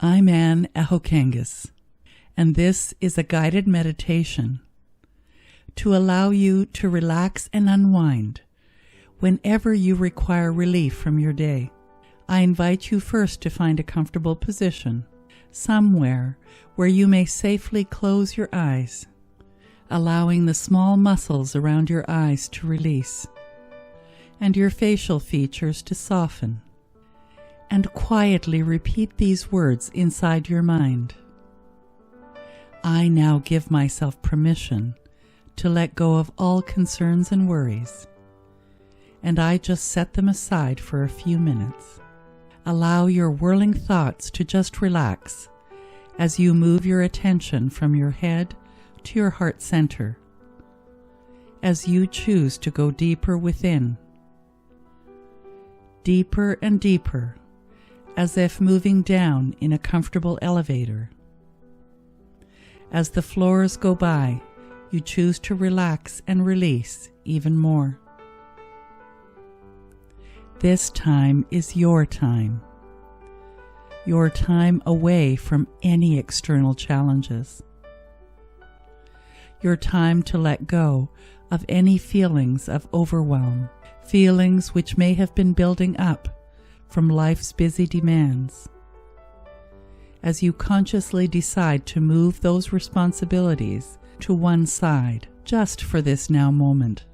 I'm Anne Ahokangas, and this is a guided meditation to allow you to relax and unwind whenever you require relief from your day. I invite you first to find a comfortable position, somewhere where you may safely close your eyes, allowing the small muscles around your eyes to release and your facial features to soften. And quietly repeat these words inside your mind. I now give myself permission to let go of all concerns and worries, and I just set them aside for a few minutes. Allow your whirling thoughts to just relax as you move your attention from your head to your heart center, as you choose to go deeper within, deeper and deeper, as if moving down in a comfortable elevator. As the floors go by, you choose to relax and release even more. This time is your time away from any external challenges. Your time to let go of any feelings of overwhelm, feelings which may have been building up from life's busy demands. As you consciously decide to move those responsibilities to one side, just for this now moment,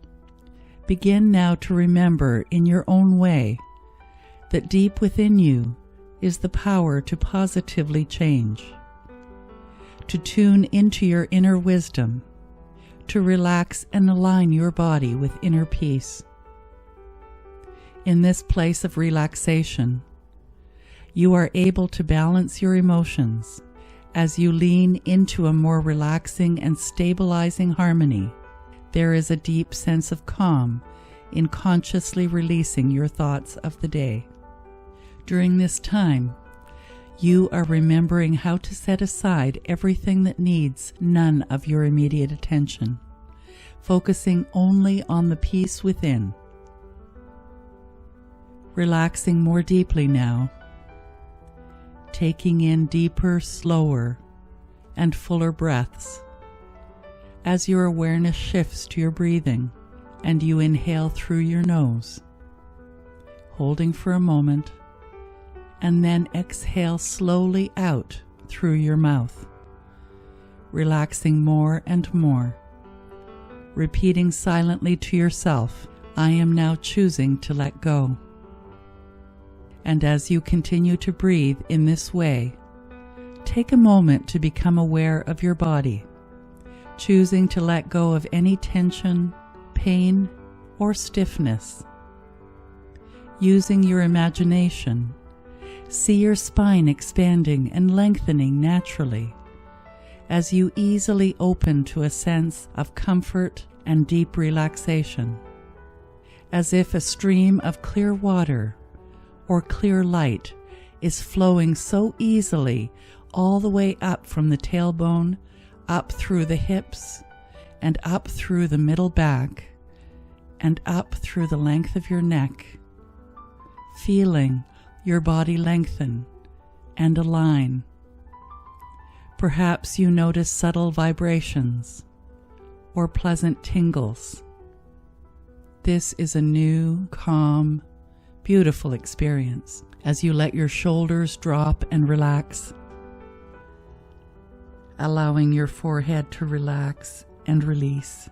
begin now to remember in your own way that deep within you is the power to positively change, to tune into your inner wisdom, to relax and align your body with inner peace. In this place of relaxation, you are able to balance your emotions as you lean into a more relaxing and stabilizing harmony. There is a deep sense of calm in consciously releasing your thoughts of the day. During this time, you are remembering how to set aside everything that needs none of your immediate attention, focusing only on the peace within. Relaxing more deeply now, taking in deeper, slower, and fuller breaths as your awareness shifts to your breathing and you inhale through your nose, holding for a moment, and then exhale slowly out through your mouth, relaxing more and more, repeating silently to yourself, I am now choosing to let go. And as you continue to breathe in this way, take a moment to become aware of your body, choosing to let go of any tension, pain, or stiffness. Using your imagination, see your spine expanding and lengthening naturally as you easily open to a sense of comfort and deep relaxation, as if a stream of clear water or clear light is flowing so easily all the way up from the tailbone, up through the hips, and up through the middle back, and up through the length of your neck, feeling your body lengthen and align. Perhaps you notice subtle vibrations or pleasant tingles. This is a new, calm, beautiful experience as you let your shoulders drop and relax, allowing your forehead to relax and release,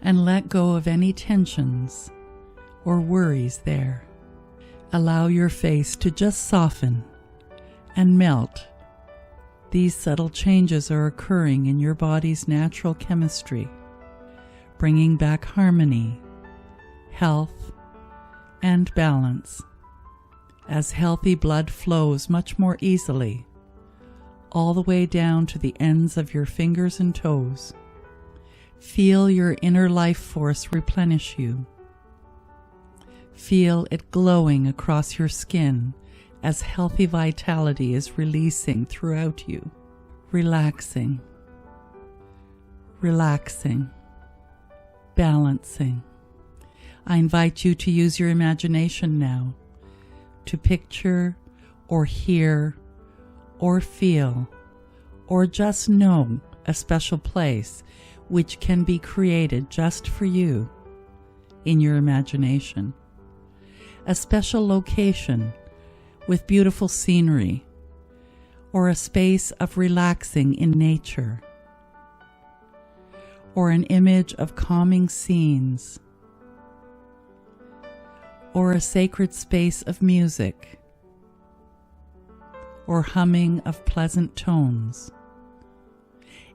and let go of any tensions or worries there. Allow your face to just soften and melt. These subtle changes are occurring in your body's natural chemistry, bringing back harmony, health, and balance, as healthy blood flows much more easily, all the way down to the ends of your fingers and toes. Feel your inner life force replenish you. Feel it glowing across your skin as healthy vitality is releasing throughout you. Relaxing, relaxing, balancing. I invite you to use your imagination now to picture or hear, or feel, or just know a special place which can be created just for you in your imagination. A special location with beautiful scenery, or a space of relaxing in nature, or an image of calming scenes, or a sacred space of music, or humming of pleasant tones.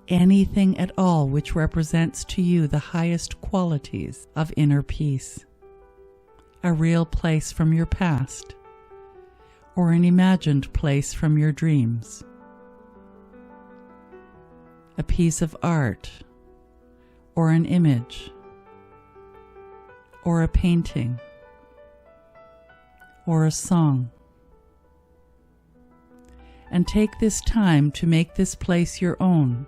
Anything at all which represents to you the highest qualities of inner peace. A real place from your past, or an imagined place from your dreams. A piece of art, or an image, or a painting, or a song. And take this time to make this place your own.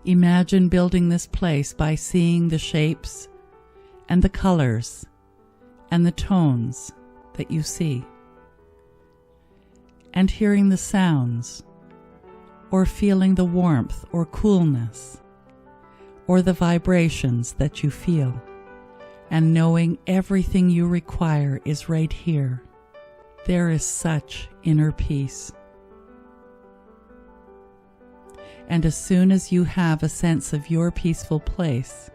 Imagine building this place by seeing the shapes and the colors and the tones that you see, and hearing the sounds, or feeling the warmth or coolness, or the vibrations that you feel, and knowing everything you require is right here. There is such inner peace. And as soon as you have a sense of your peaceful place,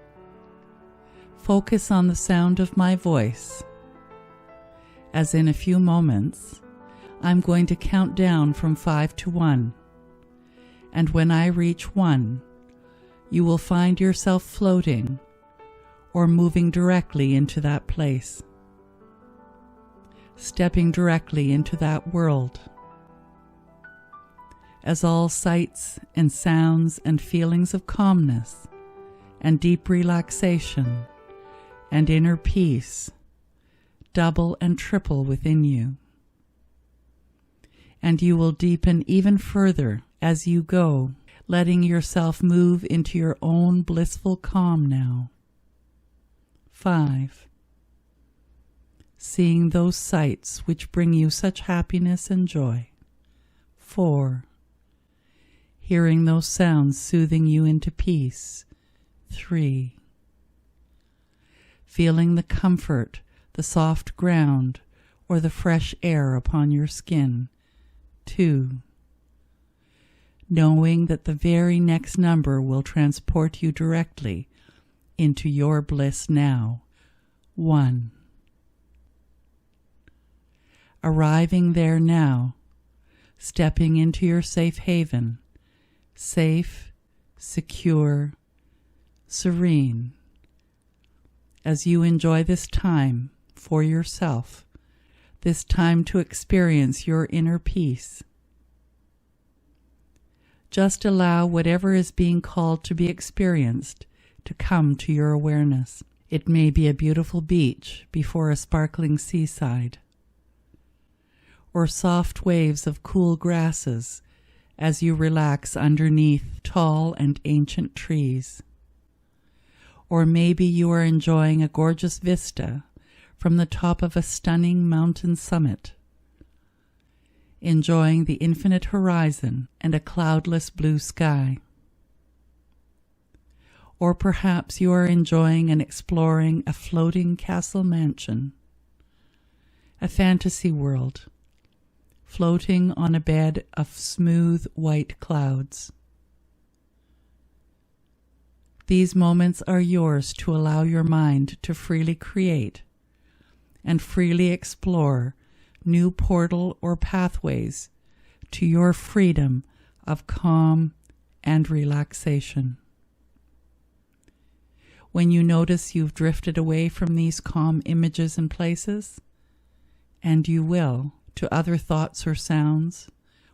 focus on the sound of my voice, as in a few moments, I'm going to count down from 5 to 1, and when I reach 1, you will find yourself floating or moving directly into that place, stepping directly into that world, as all sights and sounds and feelings of calmness and deep relaxation and inner peace double and triple within you. And you will deepen even further as you go, letting yourself move into your own blissful calm now. 5. Seeing those sights which bring you such happiness and joy. 4. Hearing those sounds soothing you into peace. 3. Feeling the comfort, the soft ground, or the fresh air upon your skin. 2. Knowing that the very next number will transport you directly into your bliss now. 1. Arriving there now, stepping into your safe haven, safe, secure, serene, as you enjoy this time for yourself, this time to experience your inner peace. Just allow whatever is being called to be experienced to come to your awareness. It may be a beautiful beach before a sparkling seaside, or soft waves of cool grasses as you relax underneath tall and ancient trees. Or maybe you are enjoying a gorgeous vista from the top of a stunning mountain summit, enjoying the infinite horizon and a cloudless blue sky. Or perhaps you are enjoying and exploring a floating castle mansion, a fantasy world, floating on a bed of smooth white clouds. These moments are yours to allow your mind to freely create and freely explore new portal or pathways to your freedom of calm and relaxation. When you notice you've drifted away from these calm images and places, and you will, to other thoughts or sounds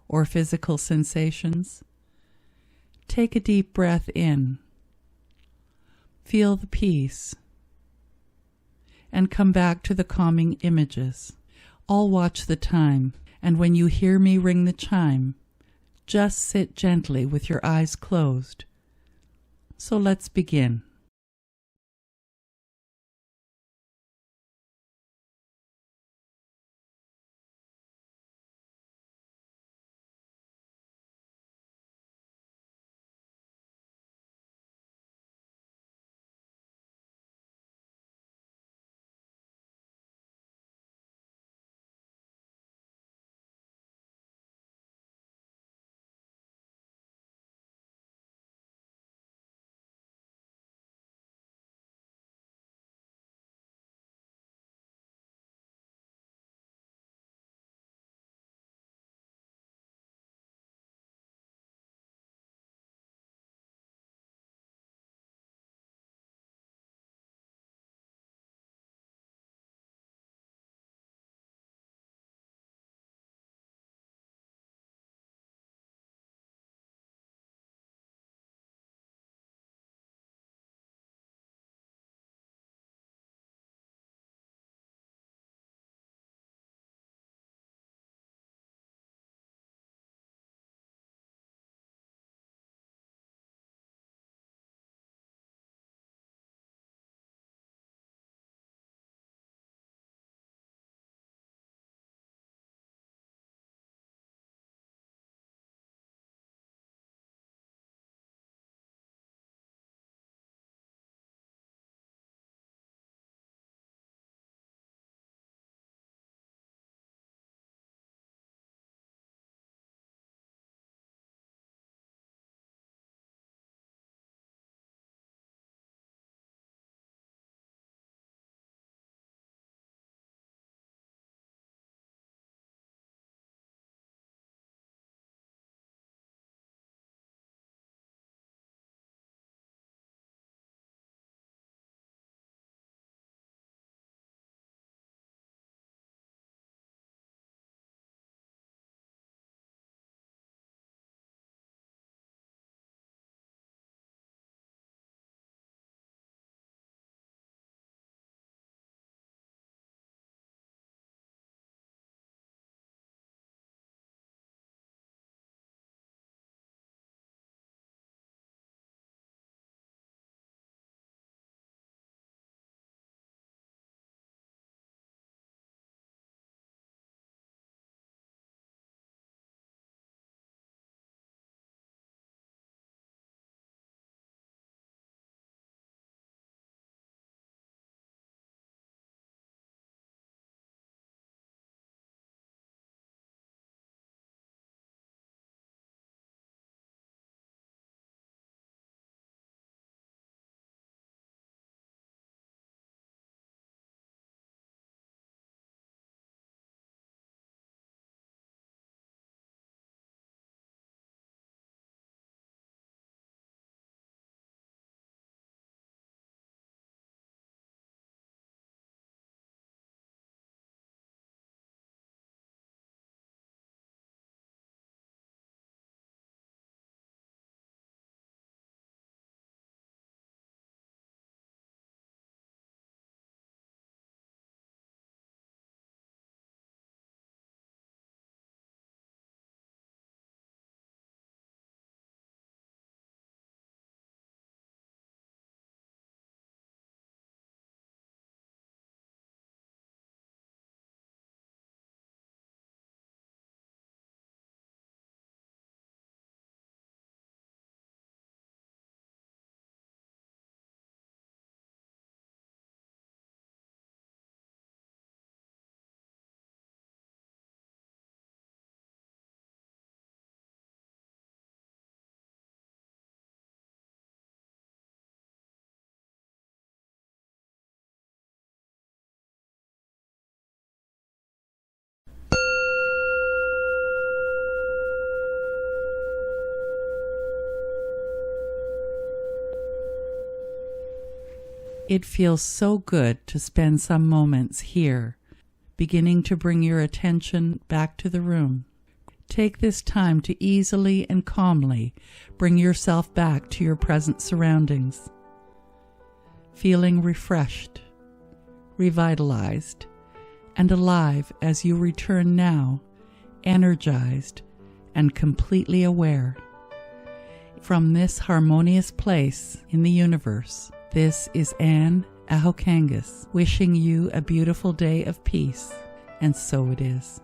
or physical sensations, take a deep breath in, feel the peace, and come back to the calming images. I'll watch the time, and when you hear me ring the chime, just sit gently with your eyes closed. So let's begin. It feels so good to spend some moments here, beginning to bring your attention back to the room. Take this time to easily and calmly bring yourself back to your present surroundings, feeling refreshed, revitalized, and alive as you return now, energized and completely aware. From this harmonious place in the universe, this is Anne Ahokangas wishing you a beautiful day of peace, and so it is.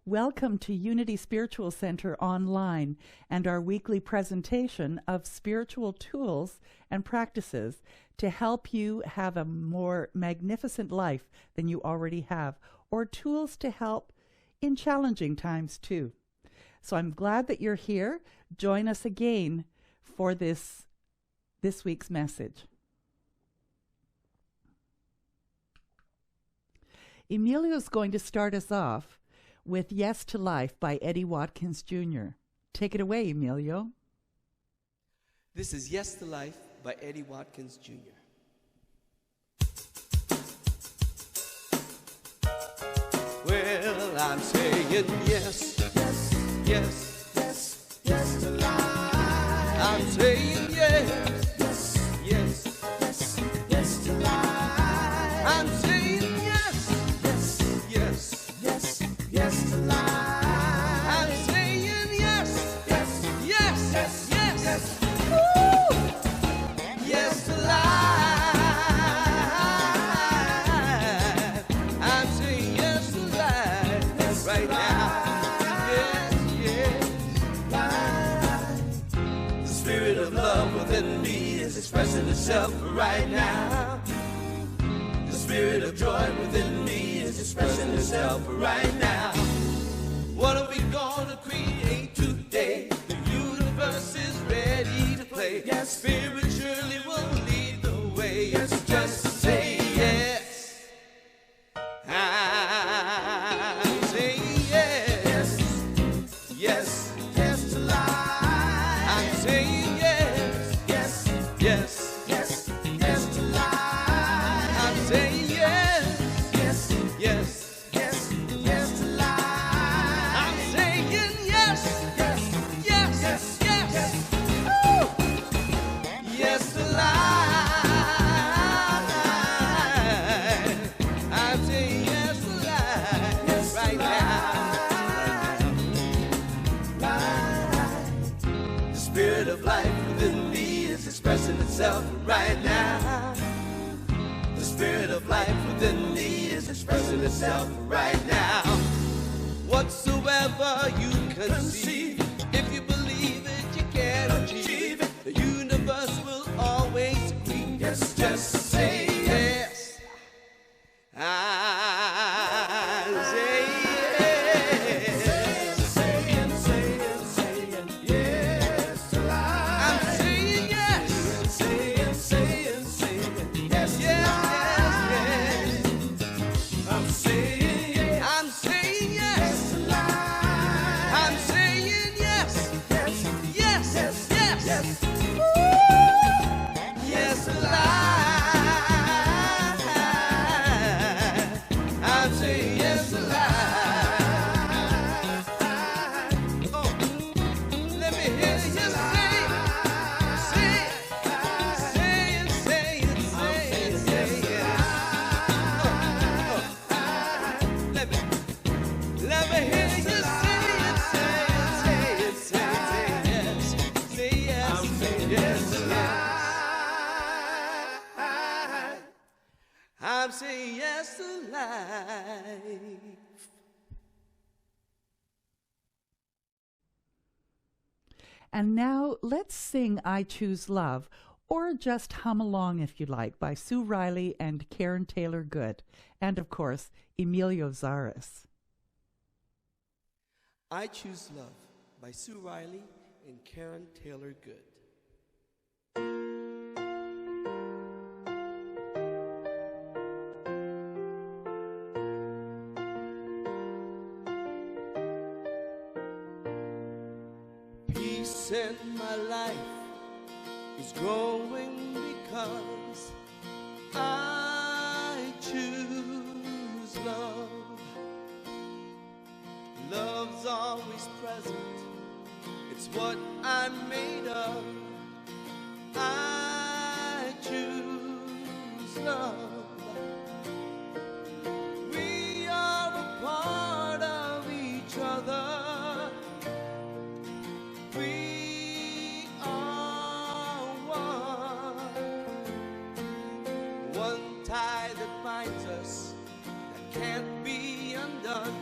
Welcome to Unity Spiritual Center Online and our weekly presentation of spiritual tools and practices to help you have a more magnificent life than you already have, or tools to help in challenging times too. So I'm glad that you're here. Join us again for this week's message. Emilio's going to start us off with Yes to Life by Eddie Watkins Jr. Take it away, Emilio. This is Yes to Life by Eddie Watkins Jr. Well, I'm saying yes, yes, yes, yes, yes to life. I'm saying yes, yes, yes, yes, yes to life. I'm saying yes, yes, yes, yes, yes to life. I'm saying yes, yes, yes, yes, yes, yes. Woo! Yes to life. I'm saying yes to life, yes, right now. Yes, yes. The spirit of love within me is expressing itself right now. The spirit of joy within me is expressing itself right now. What are we gonna create today? The universe is ready to play. Yes, spirit surely will lead the way. Yes, just say yes. I'm saying yes. Yes, yes to life. I'm saying yes. Yes, yes, yes, yes to life. I'm saying yes. Yes, yes, yes, yes to life. I'm saying yes. Yes, yes, yes, yes. Woo! Yes to life. I'm saying yes to life. Yes, right now. The spirit of life within me is expressing itself right now. The spirit of life within me is expressing itself right now. Whatsoever you conceive, if you believe it, you can achieve it. The universe will always agree. Yes, just say yes. I say yes. Saying yes to life. I'm saying yes. Saying yes, yes, yes. I'm saying yes. I'm saying yes to life. I'm saying yes. Yes, yes, yes, yes. Woo! Yes to life. I'm saying yes to life. Oh, let me hear you say it. Let me hear you say it. Say yes to life. I'm saying yes to life. And now let's sing I Choose Love, or just hum along if you like, by Sue Riley and Karen Taylor Good, and of course, Emilio Zaris. I Choose Love by Sue Riley and Karen Taylor Good. Peace in my life is growing because I choose love. Love's always present, it's what I'm made of. I choose love. We are a part of each other. We are one tie that binds us that can't be undone.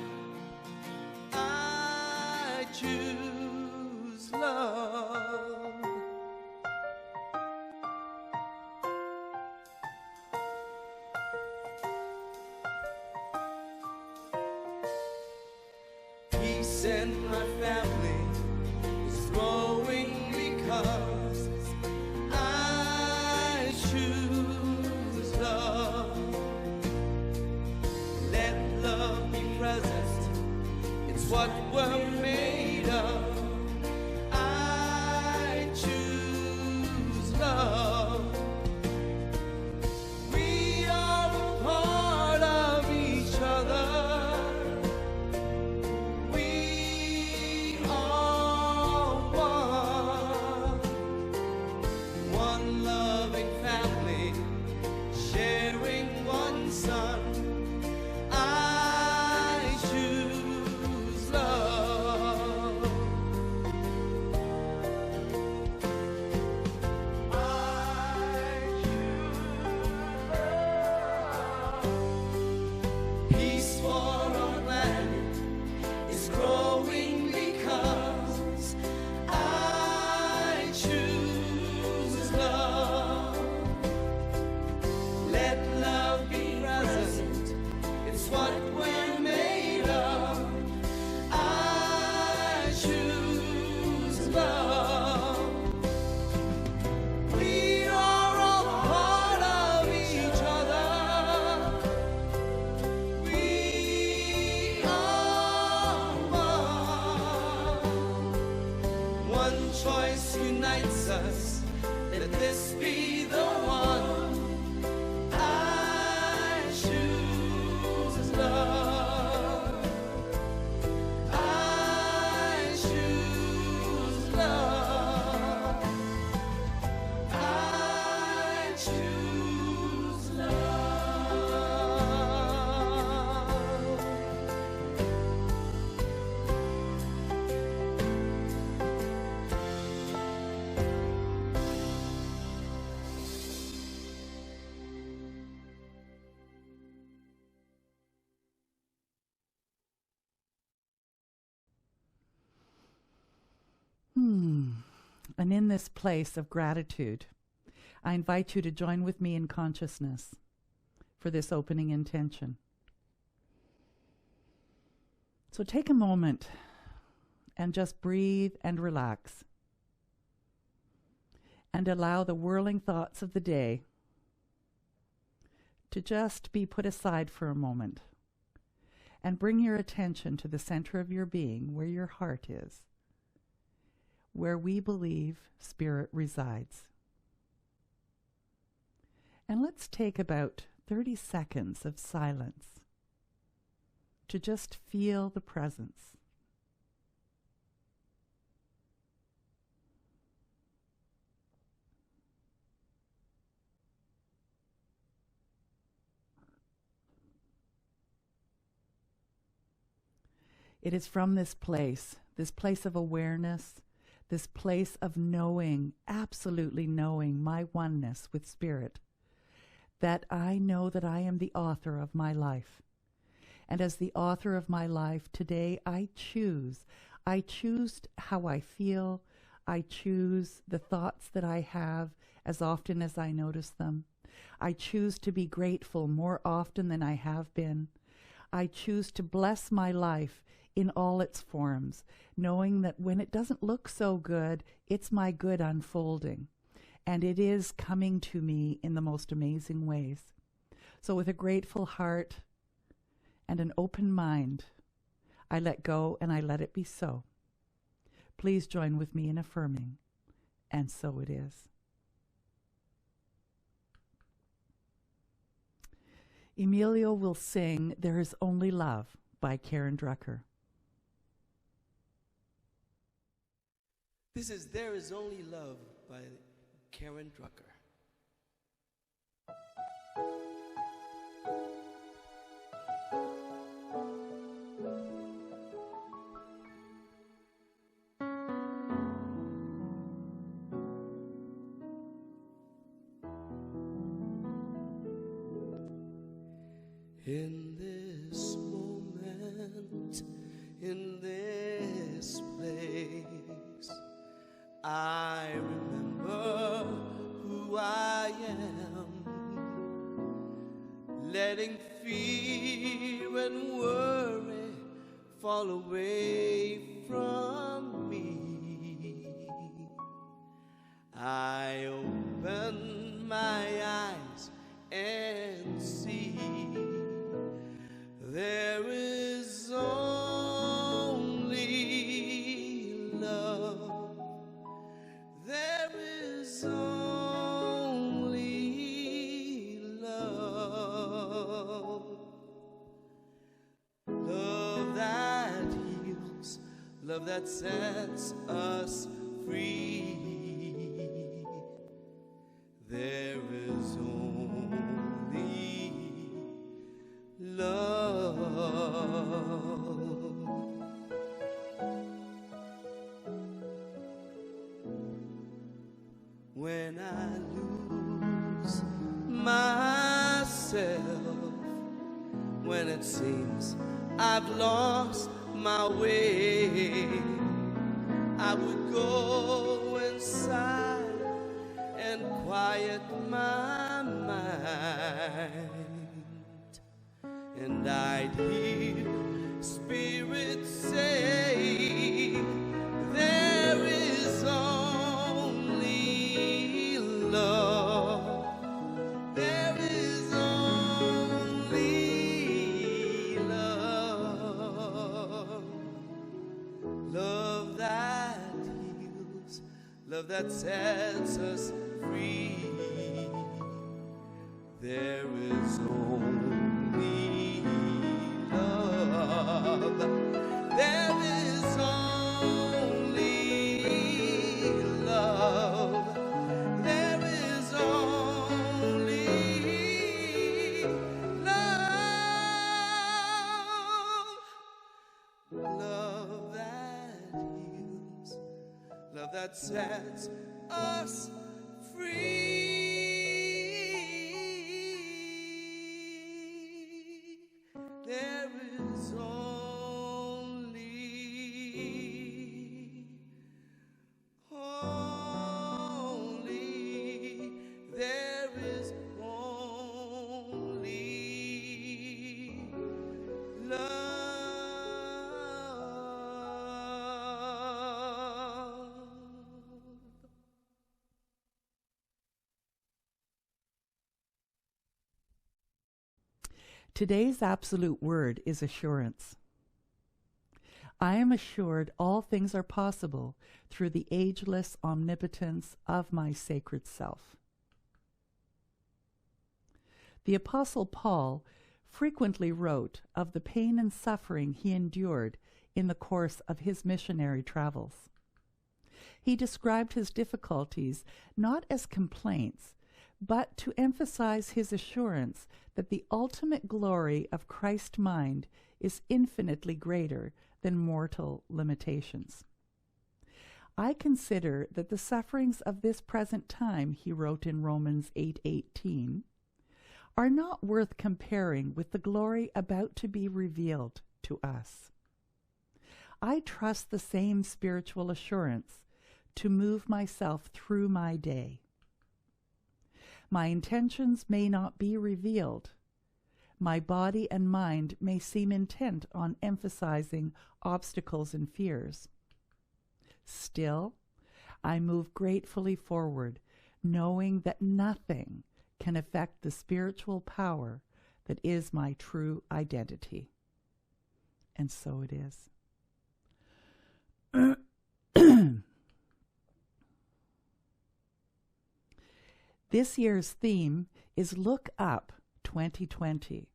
and my family is growing because I choose love. Let love be present. It's what we're made of. I choose love. We are a part of each other. We are one loving family, sharing one son. I choose love. I choose love. Peace for our planet is growing because I choose love. Let love be present. It's what we're made of. I choose love. We are all part of each other. We are one choice unites us. Let this be the one. I choose love. I choose love. I choose love. And in this place of gratitude, I invite you to join with me in consciousness for this opening intention. So take a moment and just breathe and relax. And allow the whirling thoughts of the day to just be put aside for a moment. And bring your attention to the center of your being, where your heart is, where we believe spirit resides. And let's take about 30 seconds of silence to just feel the presence. It is from this place of awareness, this place of knowing, absolutely knowing my oneness with Spirit, that I know that I am the author of my life. And as the author of my life today, I choose how I feel. I choose the thoughts that I have as often as I notice them. I choose to be grateful more often than I have been. I choose to bless my life in all its forms, knowing that when it doesn't look so good, it's my good unfolding. And it is coming to me in the most amazing ways. So with a grateful heart and an open mind, I let go and I let it be so. Please join with me in affirming, and so it is. Emilio will sing There Is Only Love by Karen Drucker. This is There Is Only Love by Karen Drucker. In this moment, in this place, I remember who I am, letting fear and worry fall away from me. I open my eyes and see there is only love. There is only love. Love that heals, love that sets us free. There is only love. When I lose myself, when it seems I've lost my way, I would go inside and quiet my mind, and I'd hear spirits say there is only love. There is only love. Love that heals, love that sets us free. There is only love. There is only love. There is only love. Love that heals, love that sets us free. There is only there is only love. Today's absolute word is assurance. I am assured all things are possible through the ageless omnipotence of my sacred self. The Apostle Paul frequently wrote of the pain and suffering he endured in the course of his missionary travels. He described his difficulties not as complaints, but to emphasize his assurance that the ultimate glory of Christ's mind is infinitely greater than mortal limitations. I consider that the sufferings of this present time, he wrote in Romans 8:18, are not worth comparing with the glory about to be revealed to us. I trust the same spiritual assurance to move myself through my day. My intentions may not be revealed. My body and mind may seem intent on emphasizing obstacles and fears. Still, I move gratefully forward, knowing that nothing can affect the spiritual power that is my true identity. And so it is. This year's theme is Look Up 2020,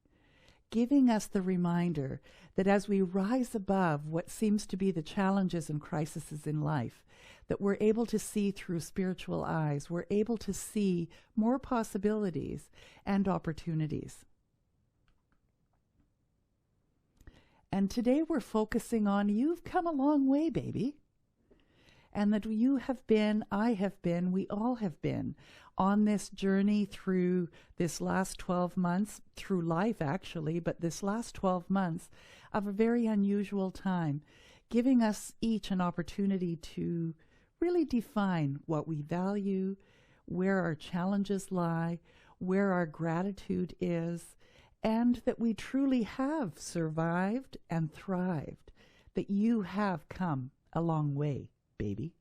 giving us the reminder that as we rise above what seems to be the challenges and crises in life, that we're able to see through spiritual eyes, we're able to see more possibilities and opportunities. And today we're focusing on you've come a long way, baby. And that you have been, I have been, we all have been on this journey through this last 12 months, through life actually, but this last 12 months of a very unusual time, giving us each an opportunity to really define what we value, where our challenges lie, where our gratitude is, and that we truly have survived and thrived that you have come a long way, baby.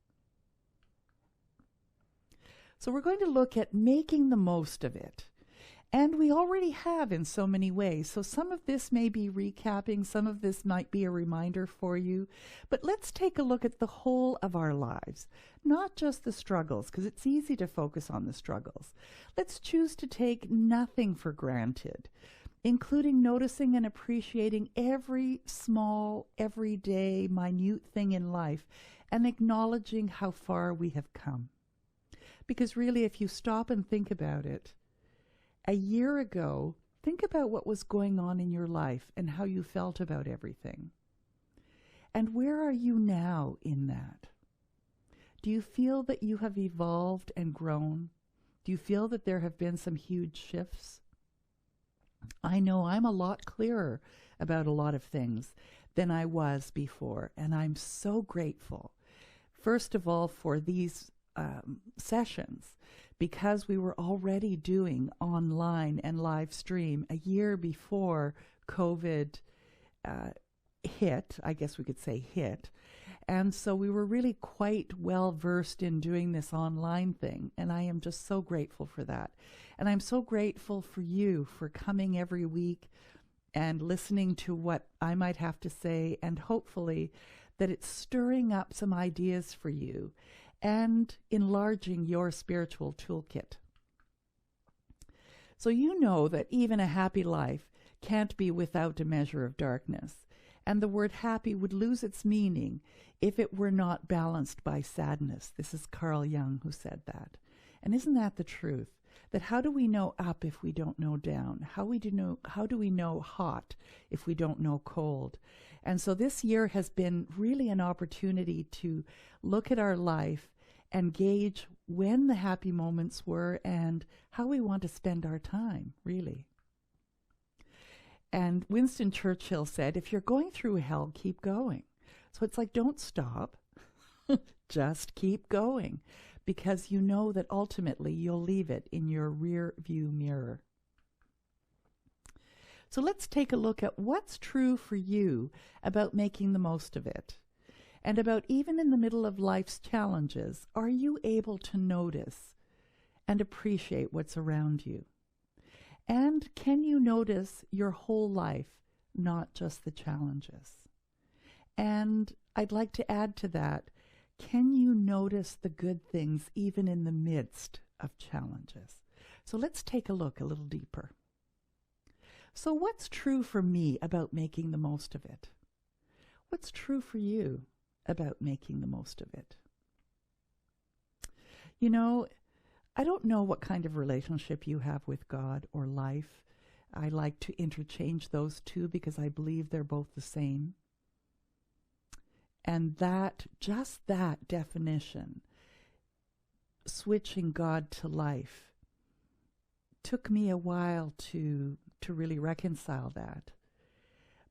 So we're going to look at making the most of it. And we already have in so many ways. So some of this may be recapping, some of this might be a reminder for you. But let's take a look at the whole of our lives, not just the struggles, because it's easy to focus on the struggles. Let's choose to take nothing for granted, including noticing and appreciating every small, everyday, minute thing in life and acknowledging how far we have come. Because really, if you stop and think about it, a year ago, think about what was going on in your life and how you felt about everything. And where are you now in that? Do you feel that you have evolved and grown? Do you feel that there have been some huge shifts? I know I'm a lot clearer about a lot of things than I was before, and I'm so grateful. First of all, for these sessions, because we were already doing online and live stream a year before COVID hit, I guess we could say hit. And so we were really quite well versed in doing this online thing. And I am just so grateful for that. And I'm so grateful for you for coming every week and listening to what I might have to say, and hopefully that it's stirring up some ideas for you and enlarging your spiritual toolkit. So you know that even a happy life can't be without a measure of darkness, and the word happy would lose its meaning if it were not balanced by sadness. This is Carl Jung who said that. And isn't that the truth? That how do we know up if we don't know down? How do we know hot if we don't know cold? And so this year has been really an opportunity to look at our life and gauge when the happy moments were and how we want to spend our time, really. And Winston Churchill said, if you're going through hell, keep going. So it's like, don't stop, just keep going, because you know that ultimately you'll leave it in your rear view mirror. So let's take a look at what's true for you about making the most of it. And about even in the middle of life's challenges, are you able to notice and appreciate what's around you? And can you notice your whole life, not just the challenges? And I'd like to add to that, can you notice the good things even in the midst of challenges? So let's take a look a little deeper. So what's true for me about making the most of it? What's true for you about making the most of it? You know, I don't know what kind of relationship you have with God or life. I like to interchange those two because I believe they're both the same. And that, just that definition, switching God to life, took me a while to really reconcile that.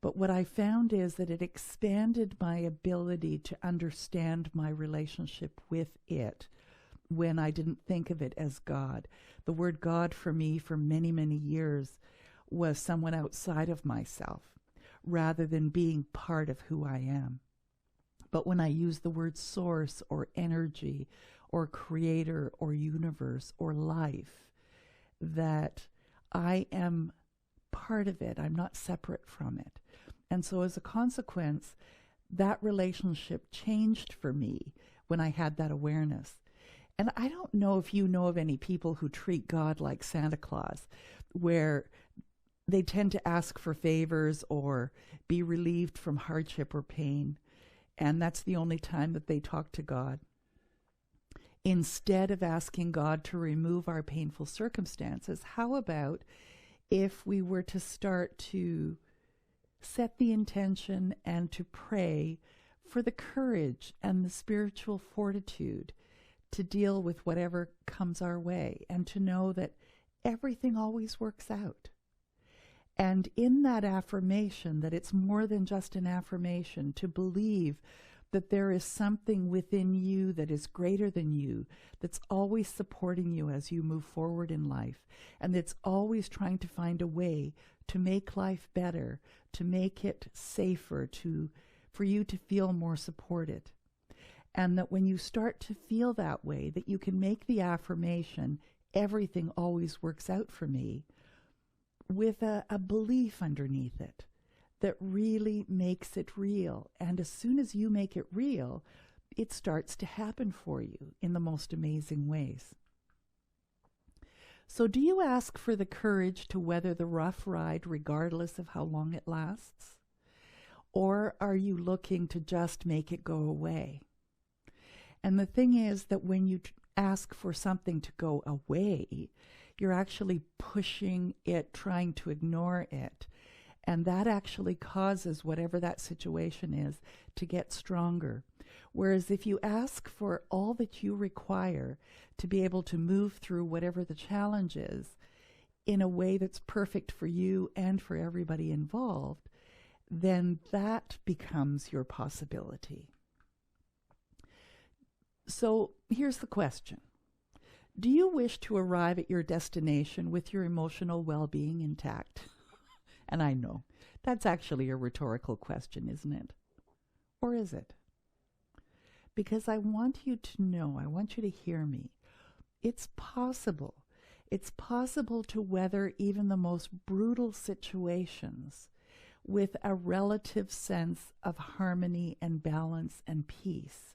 But what I found is that it expanded my ability to understand my relationship with it when I didn't think of it as God. The word God for me for many, many years was someone outside of myself rather than being part of who I am. But when I use the word source or energy or creator or universe or life, that I am part of it. I'm not separate from it. And so as a consequence, that relationship changed for me when I had that awareness. And I don't know if you know of any people who treat God like Santa Claus, where they tend to ask for favors or be relieved from hardship or pain. And that's the only time that they talk to God. Instead of asking God to remove our painful circumstances, how about if we were to start to set the intention and to pray for the courage and the spiritual fortitude to deal with whatever comes our way, and to know that everything always works out. And in that affirmation, that it's more than just an affirmation, to believe that there is something within you that is greater than you, that's always supporting you as you move forward in life, and that's always trying to find a way to make life better, to make it safer, for you to feel more supported. And that when you start to feel that way, that you can make the affirmation, everything always works out for me, with a belief underneath it that really makes it real. And as soon as you make it real, it starts to happen for you in the most amazing ways. So do you ask for the courage to weather the rough ride regardless of how long it lasts? Or are you looking to just make it go away? And the thing is that when you ask for something to go away, you're actually pushing it, trying to ignore it. And that actually causes whatever that situation is to get stronger. Whereas if you ask for all that you require to be able to move through whatever the challenge is in a way that's perfect for you and for everybody involved, then that becomes your possibility. So here's the question. Do you wish to arrive at your destination with your emotional well-being intact? And I know, that's actually a rhetorical question, isn't it? Or is it? Because I want you to know, I want you to hear me. It's possible. It's possible to weather even the most brutal situations with a relative sense of harmony and balance and peace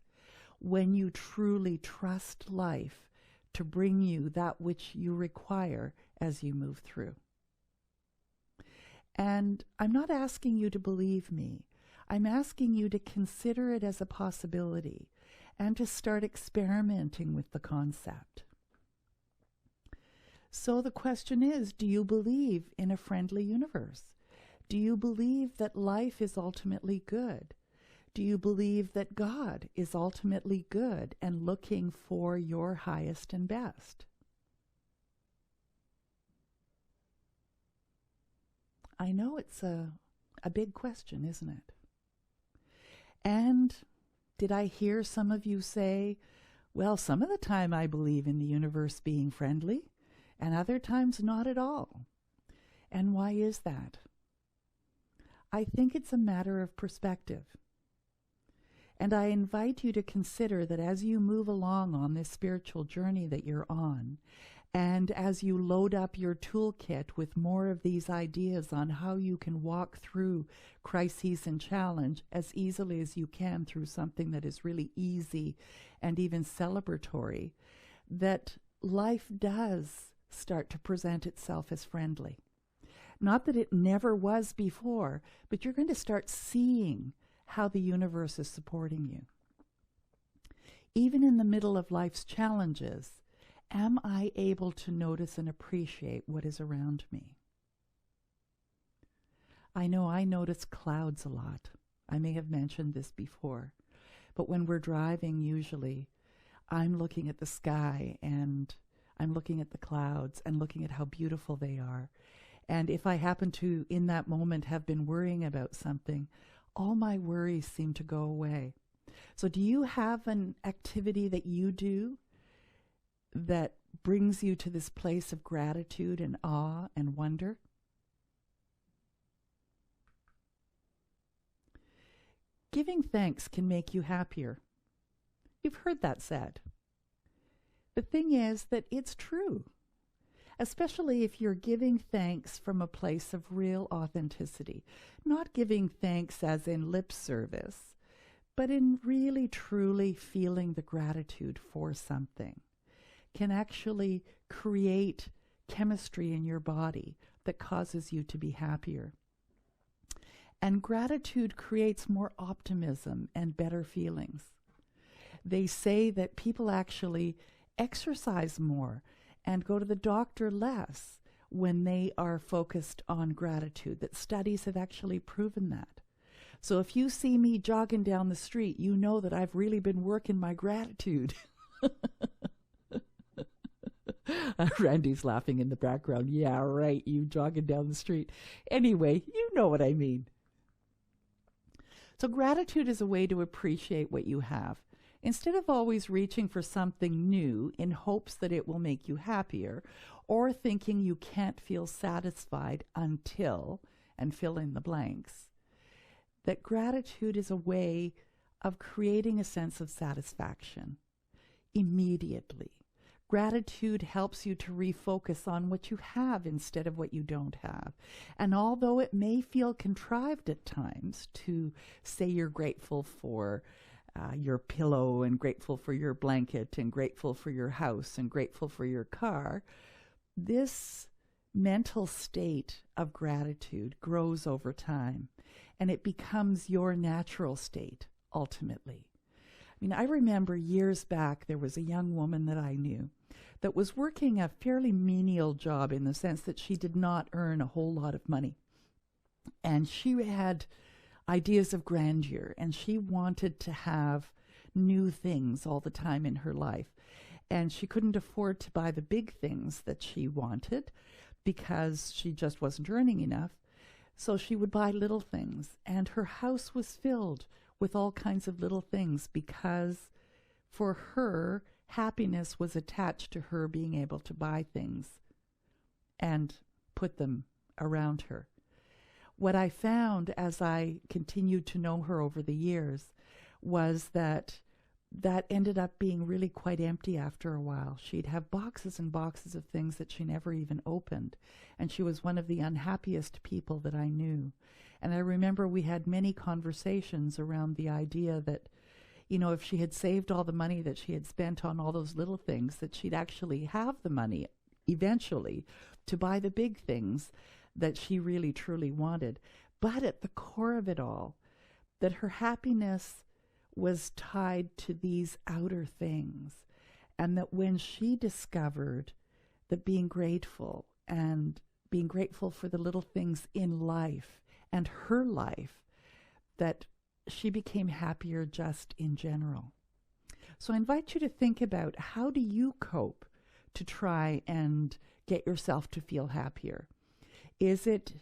when you truly trust life to bring you that which you require as you move through. And I'm not asking you to believe me. I'm asking you to consider it as a possibility and to start experimenting with the concept. So the question is, do you believe in a friendly universe? Do you believe that life is ultimately good? Do you believe that God is ultimately good and looking for your highest and best? I know it's a big question, isn't it? And did I hear some of you say, well, some of the time I believe in the universe being friendly, and other times not at all. And why is that? I think it's a matter of perspective. And I invite you to consider that as you move along on this spiritual journey that you're on, and as you load up your toolkit with more of these ideas on how you can walk through crises and challenge as easily as you can through something that is really easy and even celebratory, that life does start to present itself as friendly. Not that it never was before, but you're going to start seeing how the universe is supporting you. Even in the middle of life's challenges, am I able to notice and appreciate what is around me? I know I notice clouds a lot. I may have mentioned this before, but when we're driving, usually, I'm looking at the sky and I'm looking at the clouds and looking at how beautiful they are. And if I happen to, in that moment, have been worrying about something, all my worries seem to go away. So do you have an activity that you do that brings you to this place of gratitude and awe and wonder? Giving thanks can make you happier. You've heard that said. The thing is that it's true, especially if you're giving thanks from a place of real authenticity, not giving thanks as in lip service, but in really truly feeling the gratitude for something can actually create chemistry in your body that causes you to be happier. And gratitude creates more optimism and better feelings. They say that people actually exercise more and go to the doctor less when they are focused on gratitude, that studies have actually proven that. So if you see me jogging down the street, you know that I've really been working my gratitude. Randy's laughing in the background. Yeah, right, you jogging down the street. Anyway, you know what I mean. So gratitude is a way to appreciate what you have. Instead of always reaching for something new in hopes that it will make you happier, or thinking you can't feel satisfied until, and fill in the blanks, that gratitude is a way of creating a sense of satisfaction immediately. Gratitude helps you to refocus on what you have instead of what you don't have. And although it may feel contrived at times to say you're grateful for your pillow and grateful for your blanket and grateful for your house and grateful for your car, this mental state of gratitude grows over time and it becomes your natural state ultimately. I remember years back there was a young woman that I knew that was working a fairly menial job in the sense that she did not earn a whole lot of money. And she had ideas of grandeur, and she wanted to have new things all the time in her life. And she couldn't afford to buy the big things that she wanted because she just wasn't earning enough. So she would buy little things, and her house was filled with all kinds of little things because for her, happiness was attached to her being able to buy things and put them around her. What I found as I continued to know her over the years was that ended up being really quite empty after a while. She'd have boxes and boxes of things that she never even opened, and she was one of the unhappiest people that I knew. And I remember we had many conversations around the idea that, if she had saved all the money that she had spent on all those little things, that she'd actually have the money eventually to buy the big things that she really truly wanted. But at the core of it all, that her happiness was tied to these outer things, and that when she discovered that being grateful and being grateful for the little things in life and her life, that she became happier just in general. So I invite you to think about, how do you cope to try and get yourself to feel happier? Is it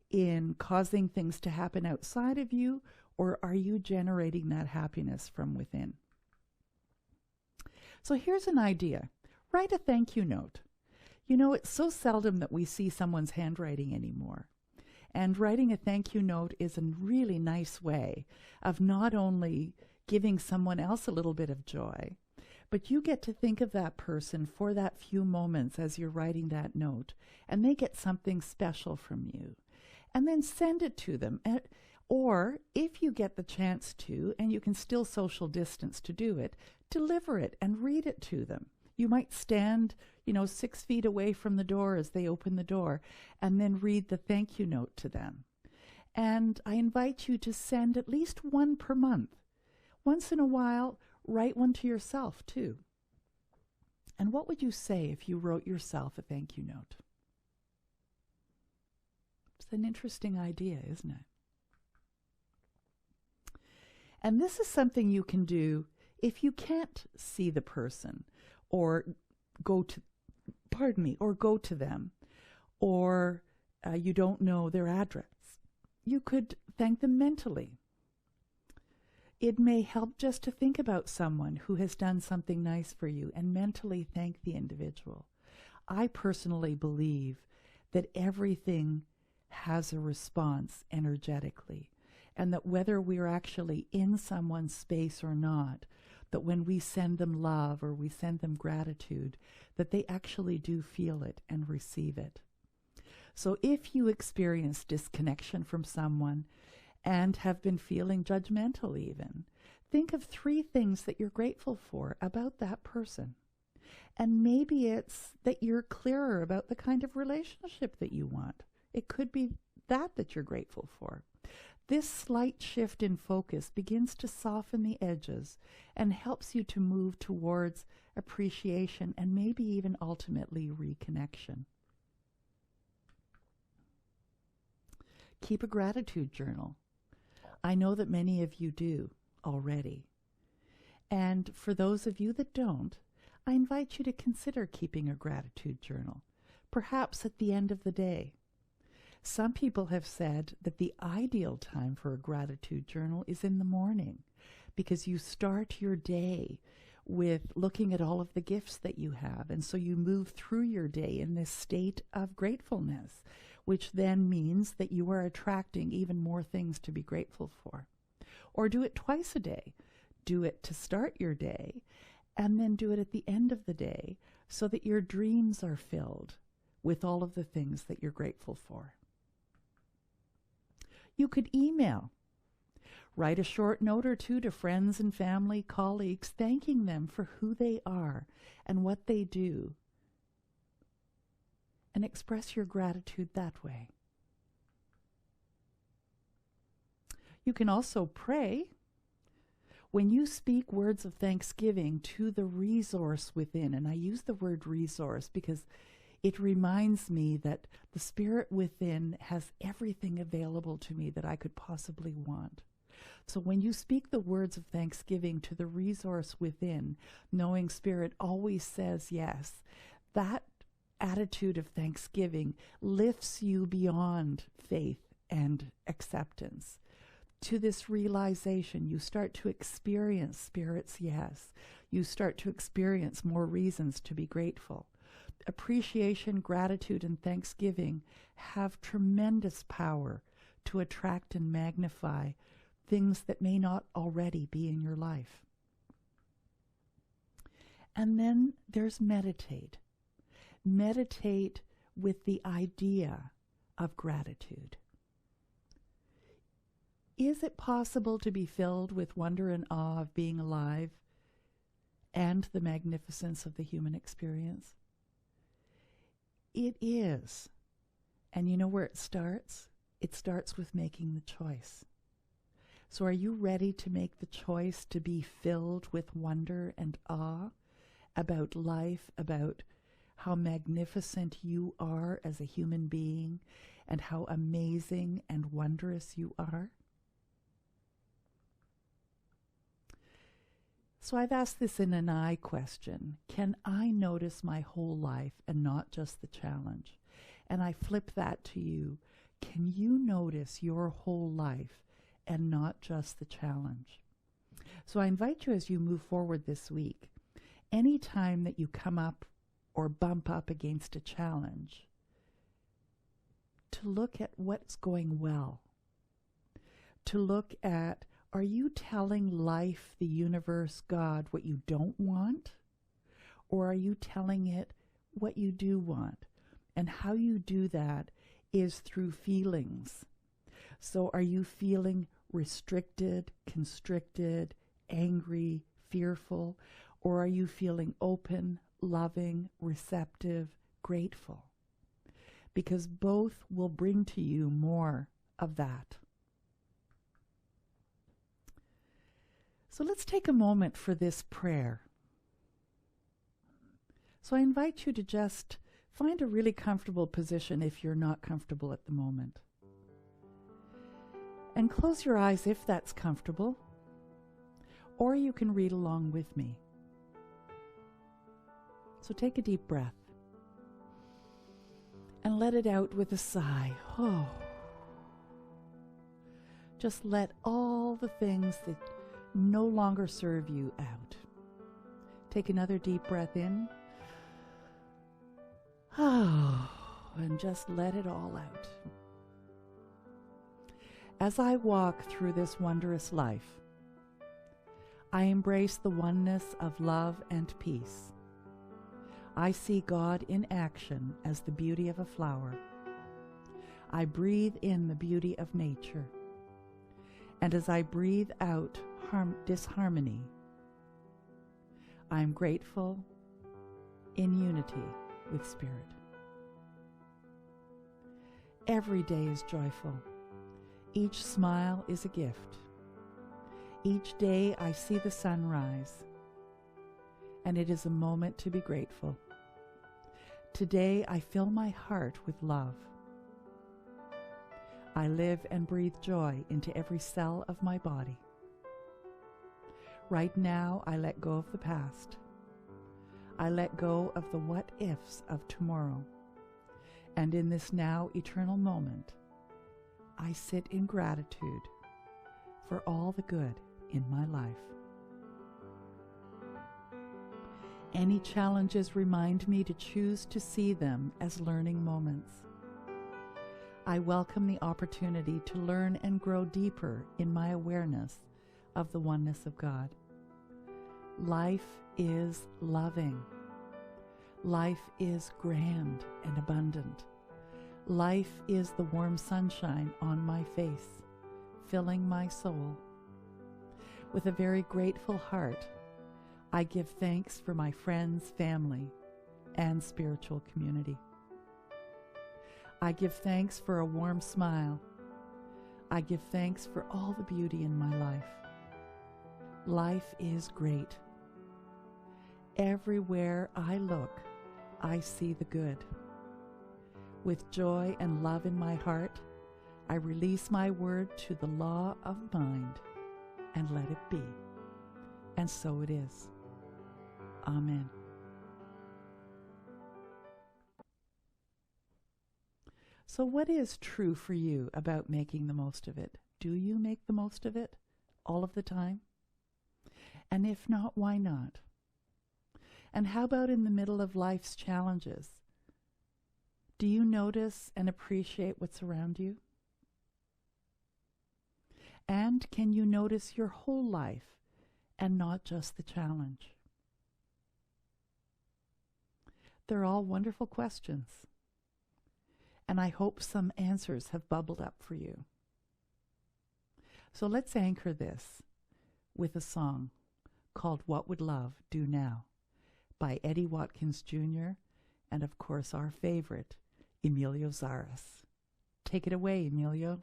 in causing things to happen outside of you, or are you generating that happiness from within? So here's an idea. Write a thank you note. It's so seldom that we see someone's handwriting anymore. And writing a thank you note is a really nice way of not only giving someone else a little bit of joy, but you get to think of that person for that few moments as you're writing that note, and they get something special from you. And then send it to them. Or if you get the chance to, and you can still social distance to do it, deliver it and read it to them. You might stand, 6 feet away from the door as they open the door, and then read the thank you note to them. And I invite you to send at least one per month. Once in a while, write one to yourself too. And what would you say if you wrote yourself a thank you note? It's an interesting idea, isn't it? And this is something you can do if you can't see the person or go to them, or you don't know their address. You could thank them mentally. It may help just to think about someone who has done something nice for you and mentally thank the individual. I personally believe that everything has a response energetically, and that whether we're actually in someone's space or not, that when we send them love or we send them gratitude, that they actually do feel it and receive it. So if you experience disconnection from someone and have been feeling judgmental even, think of 3 things that you're grateful for about that person. And maybe it's that you're clearer about the kind of relationship that you want. It could be that you're grateful for. This slight shift in focus begins to soften the edges and helps you to move towards appreciation and maybe even ultimately reconnection. Keep a gratitude journal. I know that many of you do already. And for those of you that don't, I invite you to consider keeping a gratitude journal, perhaps at the end of the day. Some people have said that the ideal time for a gratitude journal is in the morning, because you start your day with looking at all of the gifts that you have, and so you move through your day in this state of gratefulness, which then means that you are attracting even more things to be grateful for. Or do it twice a day. Do it to start your day, and then do it at the end of the day so that your dreams are filled with all of the things that you're grateful for. You could email. Write a short note or two to friends and family, colleagues, thanking them for who they are and what they do. And express your gratitude that way. You can also pray. When you speak words of thanksgiving to the resource within, and I use the word resource because it reminds me that the spirit within has everything available to me that I could possibly want. So when you speak the words of thanksgiving to the resource within, knowing spirit always says yes, that attitude of thanksgiving lifts you beyond faith and acceptance to this realization. You start to experience spirit's yes. You start to experience more reasons to be grateful. Appreciation, gratitude, and thanksgiving have tremendous power to attract and magnify things that may not already be in your life. And then there's meditate. Meditate with the idea of gratitude. Is it possible to be filled with wonder and awe of being alive and the magnificence of the human experience? It is. And you know where it starts? It starts with making the choice. So are you ready to make the choice to be filled with wonder and awe about life, about how magnificent you are as a human being, and how amazing and wondrous you are? So I've asked this in an I question. Can I notice my whole life and not just the challenge? And I flip that to you. Can you notice your whole life and not just the challenge? So I invite you, as you move forward this week, any time that you come up or bump up against a challenge, to look at what's going well. To look at, are you telling life, the universe, God, what you don't want? Or are you telling it what you do want? And how you do that is through feelings. So are you feeling restricted, constricted, angry, fearful? Or are you feeling open, loving, receptive, grateful? Because both will bring to you more of that. So let's take a moment for this prayer. So I invite you to just find a really comfortable position if you're not comfortable at the moment. And close your eyes if that's comfortable, or you can read along with me. So take a deep breath and let it out with a sigh. Oh. Just let all the things that no longer serve you out. Take another deep breath in. Oh, and just let it all out. As I walk through this wondrous life, I embrace the oneness of love and peace. I see God in action as the beauty of a flower. I breathe in the beauty of nature. And as I breathe out disharmony, I am grateful in unity with Spirit. Every day is joyful. Each smile is a gift. Each day I see the sun rise, and it is a moment to be grateful. Today I fill my heart with love. I live and breathe joy into every cell of my body. Right now, I let go of the past. I let go of the what-ifs of tomorrow. And in this now eternal moment, I sit in gratitude for all the good in my life. Any challenges remind me to choose to see them as learning moments. I welcome the opportunity to learn and grow deeper in my awareness of the oneness of God. Life is loving. Life is grand and abundant. Life is the warm sunshine on my face, filling my soul. With a very grateful heart, I give thanks for my friends, family, and spiritual community. I give thanks for a warm smile. I give thanks for all the beauty in my life. Life is great. Everywhere I look, I see the good. With joy and love in my heart, I release my word to the law of mind and let it be. And so it is. Amen. So what is true for you about making the most of it? Do you make the most of it all of the time? And if not, why not? And how about in the middle of life's challenges? Do you notice and appreciate what's around you? And can you notice your whole life and not just the challenge? They're all wonderful questions. And I hope some answers have bubbled up for you. So let's anchor this with a song called What Would Love Do Now by Eddie Watkins Jr. and, of course, our favorite, Emilio Zaras. Take it away, Emilio.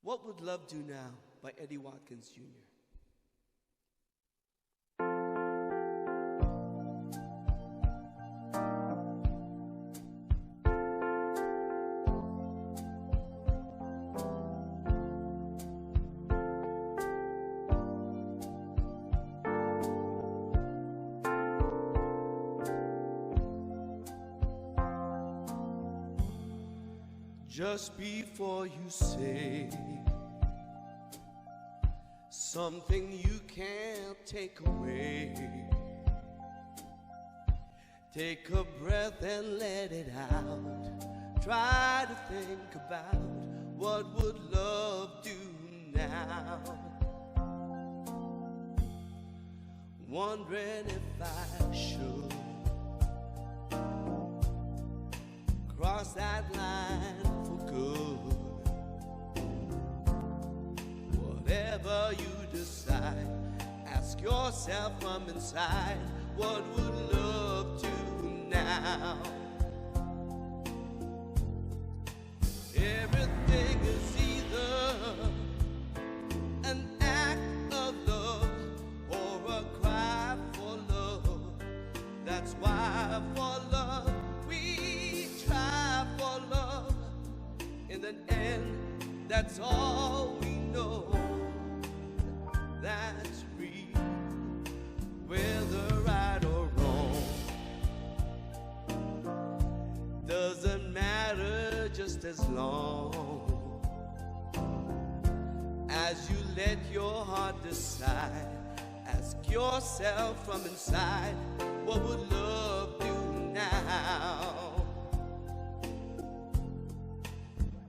What Would Love Do Now by Eddie Watkins Jr. Just before you say something you can't take away, take a breath and let it out. Try to think about what would love do now. Wondering if I should cross that line for good. Whatever you decide, ask yourself from inside, what would love do now? Everything is either an act of love or a cry for love. That's why for love we try for love. In the end, that's all we know. That's real, whether right or wrong. Doesn't matter just as long as you let your heart decide. Ask yourself from inside, what would love do now?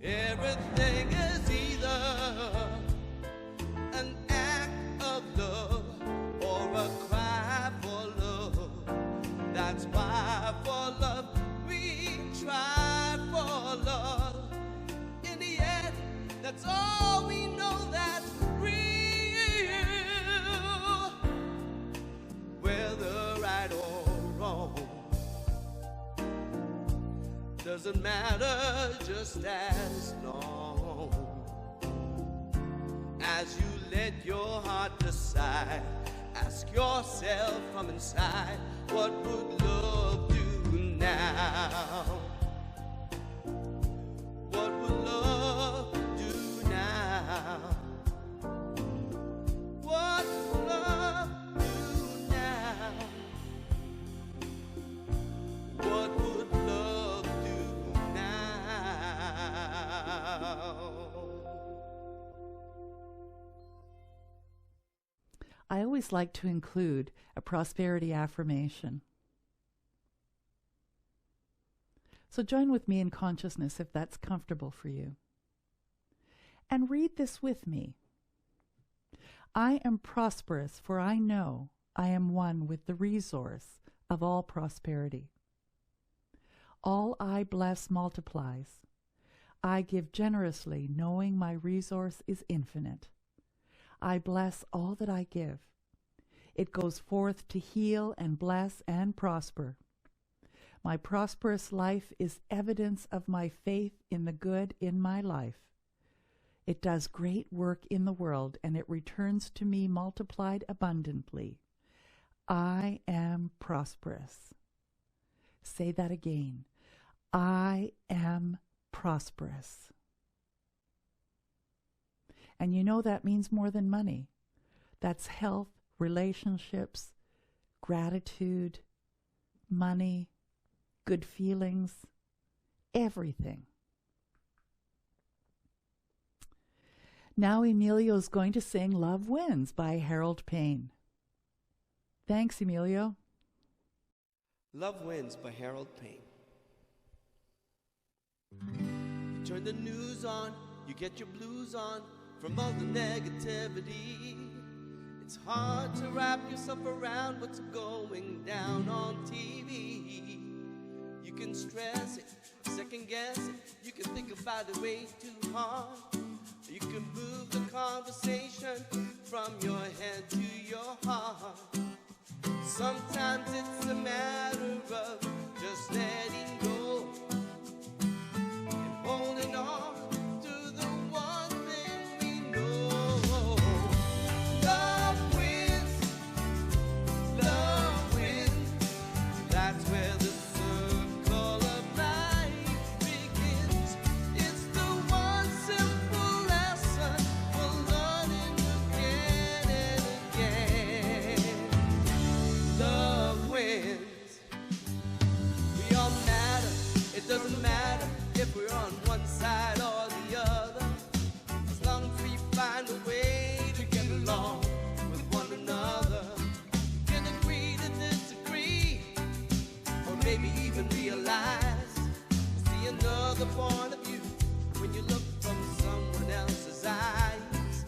Everything is either an act of love or a cry for love. That's why for love we try for love. In the end, that's all we know that's real. Whether right or wrong, doesn't matter just as long as you let your heart decide. Ask yourself from inside, what would love do now? What would love do now? What would love do now? What would love do now? I always like to include a prosperity affirmation. So join with me in consciousness if that's comfortable for you. And read this with me. I am prosperous, for I know I am one with the resource of all prosperity. All I bless multiplies. I give generously, knowing my resource is infinite. I bless all that I give. It goes forth to heal and bless and prosper. My prosperous life is evidence of my faith in the good in my life. It does great work in the world, and it returns to me multiplied abundantly. I am prosperous. Say that again. I am prosperous. And you know that means more than money. That's health, relationships, gratitude, money, good feelings, everything. Now Emilio's going to sing Love Wins by Harold Payne. Thanks, Emilio. Love Wins by Harold Payne. You turn the news on, you get your blues on from all the negativity. It's hard to wrap yourself around what's going down on TV. You can stress it, second guess it, you can think about it way too hard. You can move the conversation from your head to your heart. Sometimes it's a matter of just letting go and holding on to the one thing we know. Love wins, love wins. That's where the circle of life begins. It's the one simple lesson we're learning again and again. Love wins. We all matter. It doesn't matter if we're on one side or the other, as long as we find a way to get along with one another. Can agree to disagree, or maybe even realize, see another point of view when you look from someone else's eyes.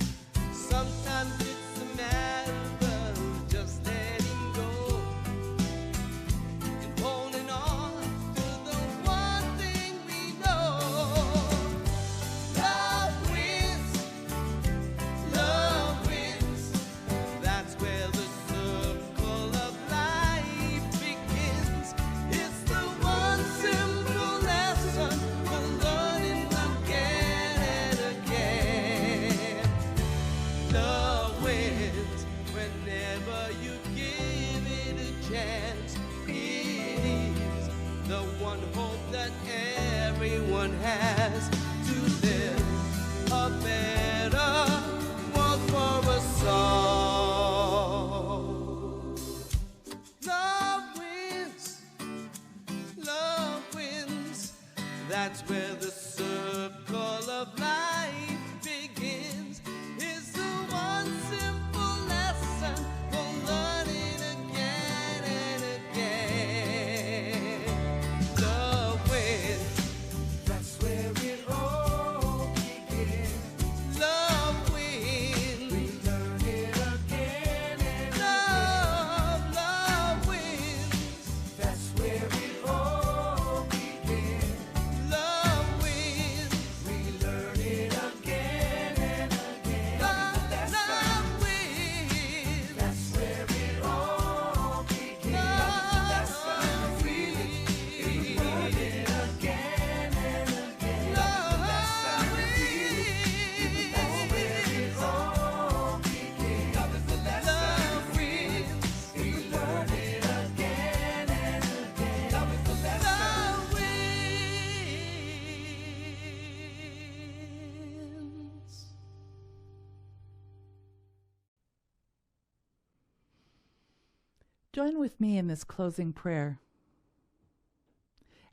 Sometimes it's a matter of just letting go and holding on to the one thing we know. Love wins, love wins. That's where the circle of life begins. It's the one simple lesson we're learning again and again. Love wins whenever you give it a chance. It is the one hope that everyone has to live a better world for us all. Love wins, love wins. That's where the circle of life begins. It's the one simple lesson we're learning again and again. Love wins. That's where it all begins. Love wins. We learn it again and love wins. That's where it all begins. Love wins. We learn it again and again. Love wins. That's where it all begins. Love wins. We learn it again and again. Love wins. That's where it all begins. Love is the lesson. Love wins. We learn it again and again. Love is the lesson. Love wins. Join with me in this closing prayer.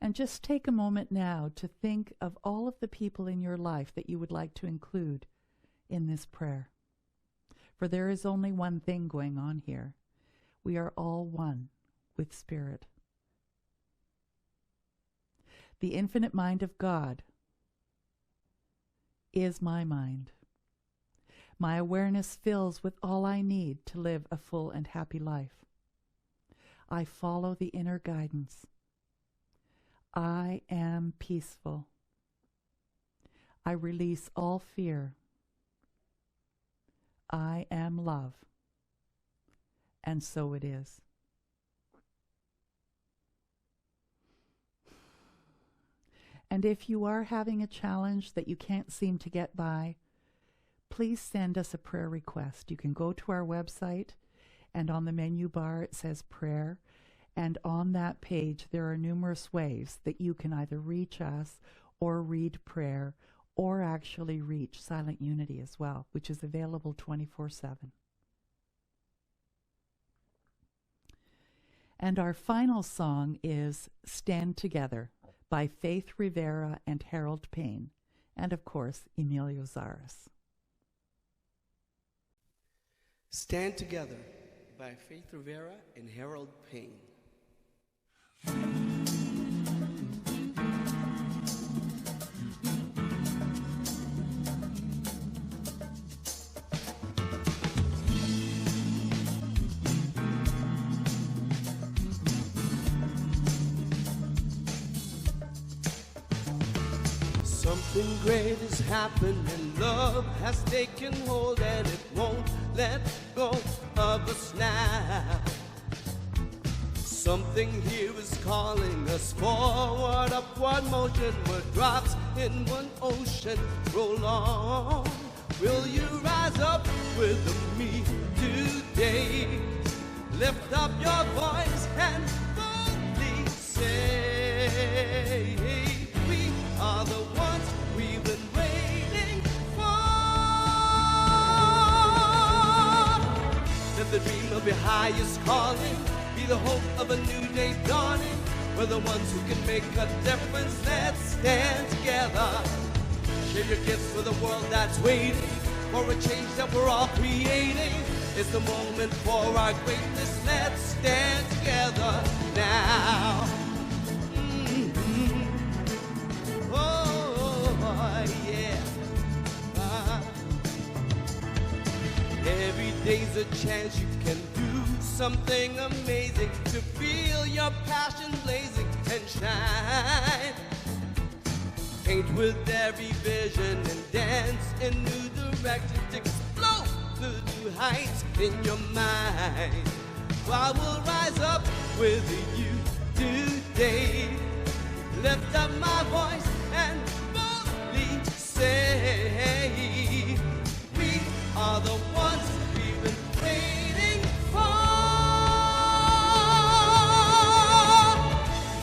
And just take a moment now to think of all of the people in your life that you would like to include in this prayer. For there is only one thing going on here. We are all one with Spirit. The infinite mind of God is my mind. My awareness fills with all I need to live a full and happy life. I follow the inner guidance. I am peaceful. I release all fear. I am love. And so it is. And if you are having a challenge that you can't seem to get by, please send us a prayer request. You can go to our website, and on the menu bar it says prayer. And on that page there are numerous ways that you can either reach us or read prayer or actually reach Silent Unity as well, which is available 24/7. And our final song is Stand Together by Faith Rivera and Harold Payne, and of course, Emilio Zaras. Stand Together by Faith Rivera and Harold Payne. Something great has happened and love has taken hold and it won't let go of us now. Something here is calling us forward, upward motion, where drops in one ocean roll on. Will you rise up with me today? Lift up your voice and boldly say, we are the ones we've been waiting for. Let the dream of your highest calling be the hope of a new day dawning. We're the ones who can make a difference. Let's stand together. Share your gifts with a world that's waiting for a change that we're all creating. It's the moment for our greatness. Let's stand together now. Oh, yeah. Every day's a chance you can do something amazing, to feel your passion blazing and shine. Paint with every vision and dance in new directions, explode the new heights in your mind. I will rise up with you today. Lift up my voice and boldly say, we are the ones we've been waiting for.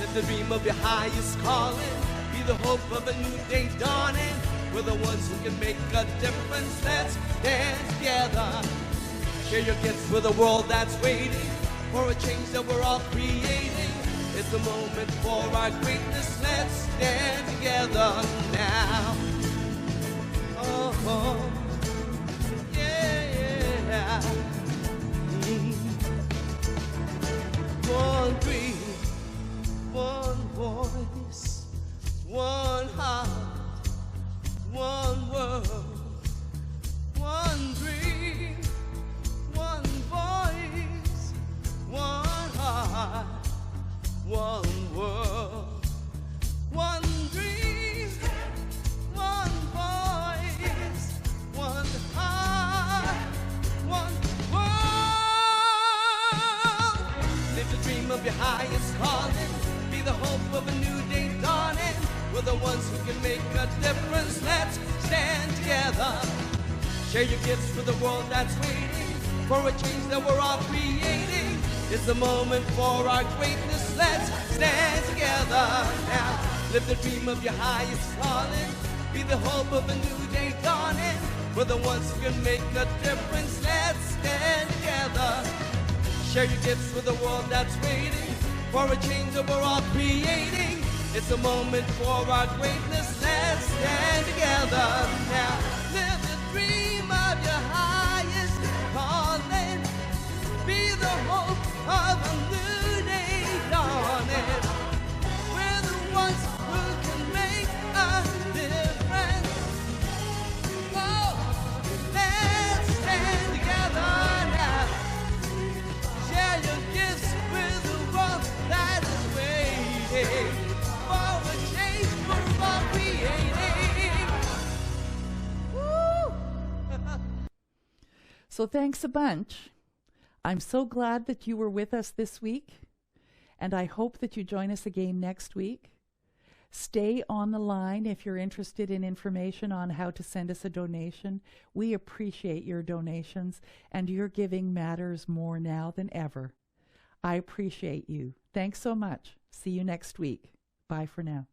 Let the dream of your highest calling be the hope of a new day dawning. We're the ones who can make a difference. Let's stand together. Share your gifts with a world that's waiting for a change that we're all creating. It's the moment for our greatness. Let's stand together now. Oh, yeah. One dream, one voice, one heart, one world. One dream, one voice, one heart, one world. One dream, one voice, one heart, one world. Live the dream of your highest calling, be the hope of a new day dawning. We're the ones who can make a difference. Let's stand together. Share your gifts with the world that's waiting for a change that we're all creating. It's the moment for our greatness. Let's stand together now. Live the dream of your highest calling, be the hope of a new day dawning. We're the ones who can make a difference. Let's stand together. Share your gifts with the world that's waiting for a change that we're all creating. It's a moment for our greatness. Let's stand together now. Live the dream of your highest calling, be the hope of a new day dawning. We're the ones who So thanks a bunch. I'm so glad that you were with us this week, and I hope that you join us again next week. Stay on the line if you're interested in information on how to send us a donation. We appreciate your donations, and your giving matters more now than ever. I appreciate you. Thanks so much. See you next week. Bye for now.